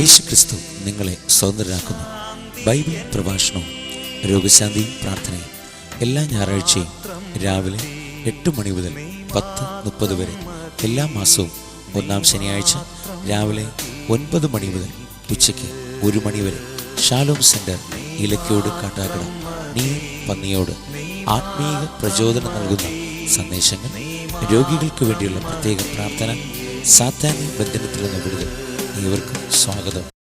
യേശു ക്രിസ്തു നിങ്ങളെ സ്വതന്ത്രരാക്കുന്നു. ബൈബിൾ പ്രഭാഷണവും രോഗശാന്തിയും പ്രാർത്ഥനയും എല്ലാ ഞായറാഴ്ചയും രാവിലെ 8 മണി മുതൽ 10:30 വരെ, എല്ലാ മാസവും 1-ാം ശനിയാഴ്ച രാവിലെ 9 മണി മുതൽ ഉച്ചയ്ക്ക് 1 മണി വരെ ഷാലോം സെന്റർ, ഇലക്കോട്, കാട്ടാക്കട, പന്നിയോട്. ആത്മീയ പ്രചോദനം നൽകുന്ന സന്ദേശങ്ങൾ, രോഗികൾക്ക് വേണ്ടിയുള്ള പ്രത്യേക പ്രാർത്ഥന, സാത്താന്യ ബന്ധനത്തിൽ നിന്ന് വിടുതൽ. ഏവർക്കും സ്വാഗതം.